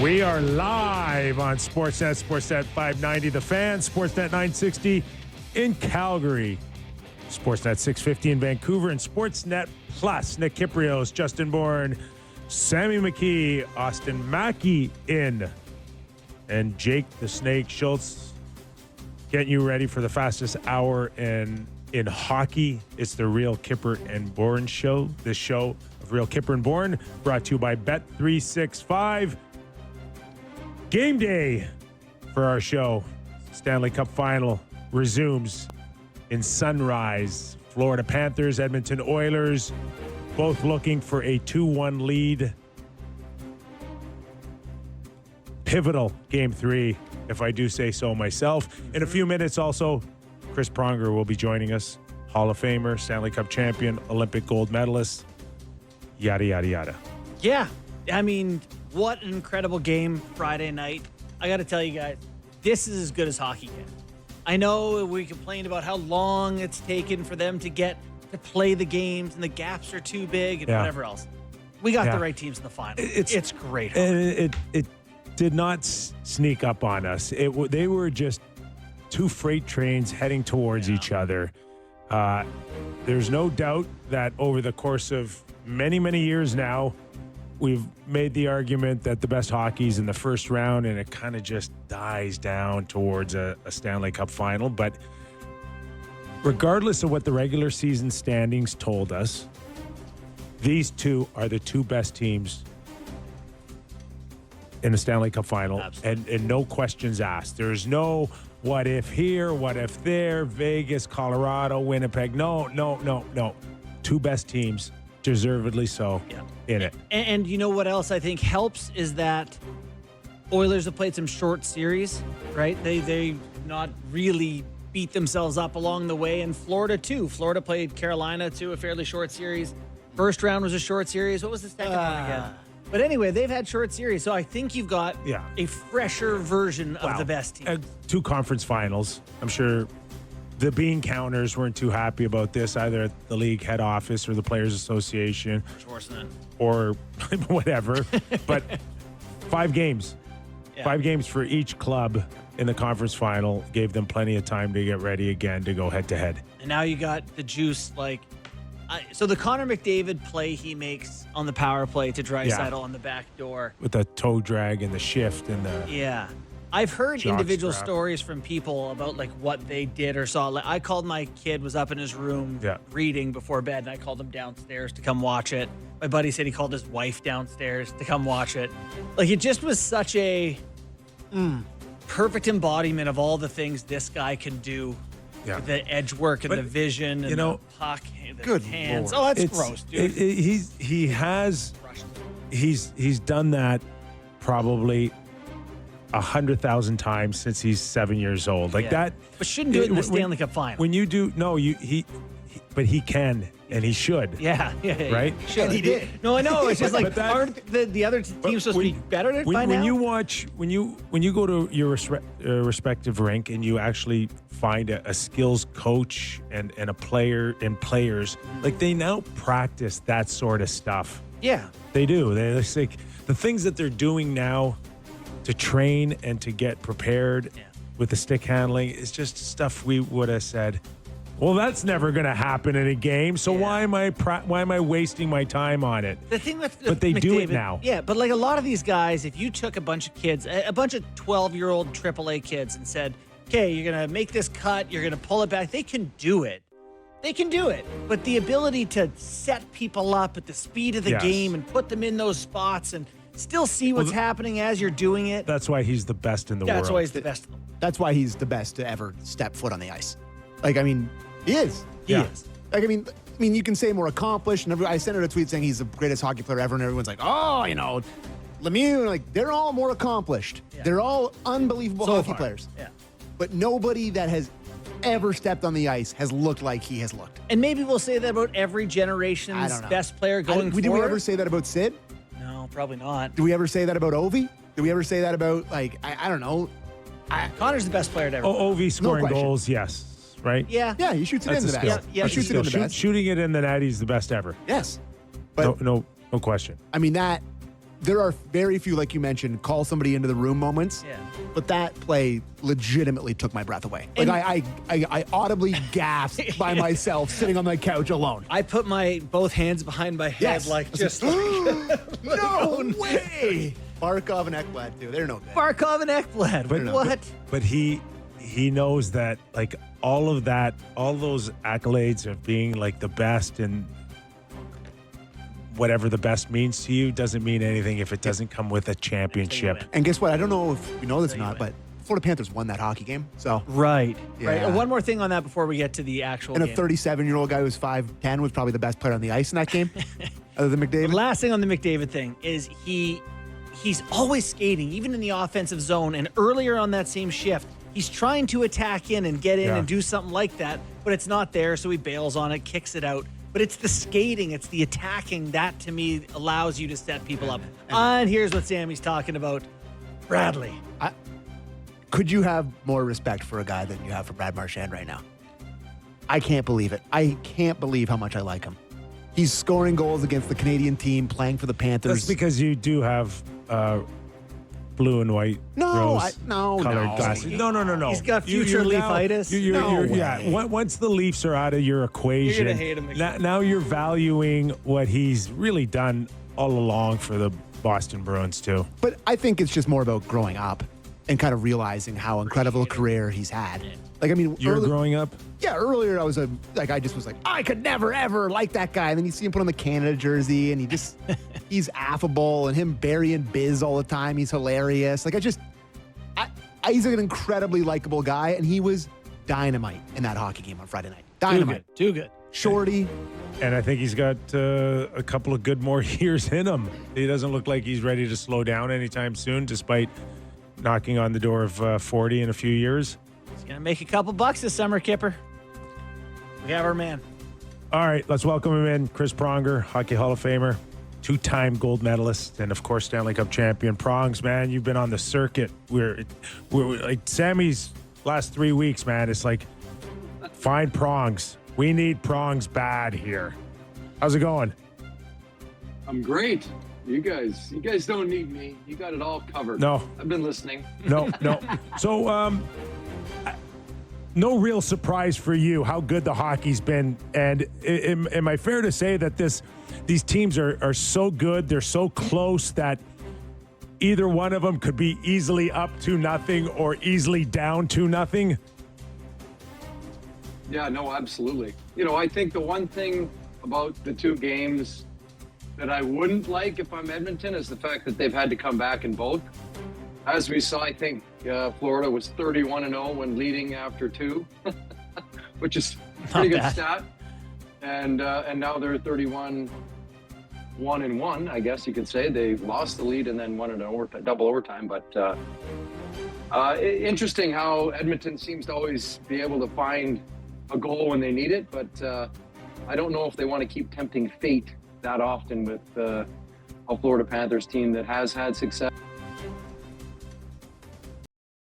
We are live on Sportsnet, Sportsnet 590, The Fan, Sportsnet 960 in Calgary, Sportsnet 650 in Vancouver, and Sportsnet Plus. Nick Kiprios, Justin Bourne, Sammy McKee, Austin Mackey in, and Jake the Snake Schultz getting you ready for the fastest hour in hockey. It's the Real Kipper and Bourne show. This show of Real Kipper and Bourne brought to you by Bet365. Game day for our show. Stanley Cup Final resumes in Sunrise. Florida Panthers, Edmonton Oilers, both looking for a 2-1 lead. Pivotal Game 3, if I do say so myself. In a few minutes also, Chris Pronger will be joining us. Hall of Famer, Stanley Cup champion, Olympic gold medalist, yada, yada, yada. Yeah, I mean, what an incredible game Friday night. I got to tell you guys, this is as good as hockey gets. I know we complained about how long it's taken for them to get to play the games and the gaps are too big and whatever else. We got the right teams in the final. It's great. And it did not sneak up on us. They were just two freight trains heading towards each other. There's no doubt that over the course of many, many years now, we've made the argument that the best hockey's in the first round, and it kind of just dies down towards a Stanley Cup final. But regardless of what the regular season standings told us, these two are the two best teams in the Stanley Cup final, and no questions asked. There's no what if here, what if there, Vegas, Colorado, Winnipeg. No. Two best teams, deservedly so, in it. And you know what else I think helps is that Oilers have played some short series, right? They not really beat themselves up along the way. And Florida, too. Florida played Carolina, too, a fairly short series. First round was a short series. What was the second one again? But anyway, they've had short series. So I think you've got a fresher version of the best team. Two conference finals. I'm sure the bean counters weren't too happy about this, either at the league head office or the Players Association. Or whatever. But 5 games. Yeah. 5 games for each club in the conference final gave them plenty of time to get ready again to go head-to-head. And now you got the juice, so the Connor McDavid play he makes on the power play to Draisaitl on the back door. With the toe drag and the shift and the... Yeah. I've heard individual stories from people about what they did or saw. I called my kid, was up in his room reading before bed, and I called him downstairs to come watch it. My buddy said he called his wife downstairs to come watch it. It just was such a perfect embodiment of all the things this guy can do. Yeah. The edge work and the vision and the puck, the hands. Lord. Oh, that's gross, dude. He's done that probably 100,000 times since he's 7 years old. That. But shouldn't do it in the Stanley Cup final. When you do, but he can and he should. Yeah. Right? Should. He did. No, I know. It's just aren't the other teams supposed to be better at it by now? When you go to your respective rink and you actually find a skills coach and a player and players, they now practice that sort of stuff. Yeah. They do. The things that they're doing now to train and to get prepared with the stick handling is just stuff we would have said, well, that's never going to happen in a game. So why am I wasting my time on it? The thing with but they McDavid, do it now. Yeah, but a lot of these guys, if you took a bunch of kids, a bunch of 12-year-old AAA kids, and said, "Okay, you're going to make this cut, you're going to pull it back," they can do it. They can do it. But the ability to set people up at the speed of the game and put them in those spots and still see what's happening as you're doing it. That's why he's the best in the world. That's why he's the best. That's why he's the best to ever step foot on the ice. He is. He is. I mean, you can say more accomplished. And I sent out a tweet saying he's the greatest hockey player ever, and everyone's like, "Oh, Lemieux." They're all more accomplished. Yeah. They're all unbelievable hockey players. Yeah. But nobody that has ever stepped on the ice has looked like he has looked. And maybe we'll say that about every generation's best player going forward. Did we ever say that about Sid? No, probably not. Did we ever say that about Ovi? Did we ever say that about I don't know? Connor's the best player to ever. Ovi scoring goals, yes. Right? Yeah. Yeah, he shoots it in the best. Yeah, he shoots it in the best. Shooting it in the net, he's the best ever. Yes. But no question. I mean, that there are very few, like you mentioned, call somebody into the room moments. Yeah. But that play legitimately took my breath away. Like I audibly gasped by myself sitting on my couch alone. I put my both hands behind my head, just like no way. Barkov and Ekblad too. They're no good. Barkov and Ekblad. But what? But he knows that, like, all of that, all those accolades of being like the best and whatever the best means to you doesn't mean anything if it doesn't come with a championship. And guess what? I don't know if you know this or not, but Florida Panthers won that hockey game. So Right. Yeah. One more thing on that before we get to the actual and game. a 37-year-old guy who's 5'10" was probably the best player on the ice in that game, other than The McDavid. last thing on the McDavid thing is he's always skating, even in the offensive zone. And earlier on that same shift, he's trying to attack in and get in and do something like that, but it's not there, so he bails on it, kicks it out. But it's the skating, it's the attacking that, to me, allows you to set people up. And here's what Sammy's talking about. Bradley. Could you have more respect for a guy than you have for Brad Marchand right now? I can't believe it. I can't believe how much I like him. He's scoring goals against the Canadian team, playing for the Panthers. That's because you do have blue and white rose colored glasses. No. He's got future Leafitis. Once the Leafs are out of your equation, You're gonna hate him again. now you're valuing what he's really done all along for the Boston Bruins too. But I think it's just more about growing up and kind of realizing how incredible a career he's had. Like, I mean, You're growing up? Yeah, earlier I just was like, I could never ever like that guy. And then you see him put on the Canada jersey and he's affable, and him burying Biz all the time. He's hilarious. Like, he's an incredibly likable guy, and he was dynamite in that hockey game on Friday night. Dynamite. Too good. Shorty. And I think he's got a couple of good more years in him. He doesn't look like he's ready to slow down anytime soon, despite knocking on the door of 40 in a few years. He's going to make a couple bucks this summer, Kipper. We have our man. All right, let's welcome him in. Chris Pronger, Hockey Hall of Famer, two-time gold medalist, and of course Stanley Cup champion. Prongs, man, you've been on the circuit. We're like Sammy's last 3 weeks, man. It's like, find prongs. We need prongs bad here. How's it going? I'm great. You guys don't need me. You got it all covered. No. I've been listening. No. So, no real surprise for you how good the hockey's been. And am I fair to say that these teams are so good, they're so close that either one of them could be easily up 2-0 or easily down 2-0? Yeah, no, absolutely. I think the one thing about the two games that I wouldn't like if I'm Edmonton is the fact that they've had to come back in both. As we saw, I think Florida was 31-0 when leading after two, which is a pretty good stat. And now they're 31-1-1, I guess you could say. They lost the lead and then won in double overtime. But interesting how Edmonton seems to always be able to find a goal when they need it. But I don't know if they want to keep tempting fate that often with a Florida Panthers team that has had success.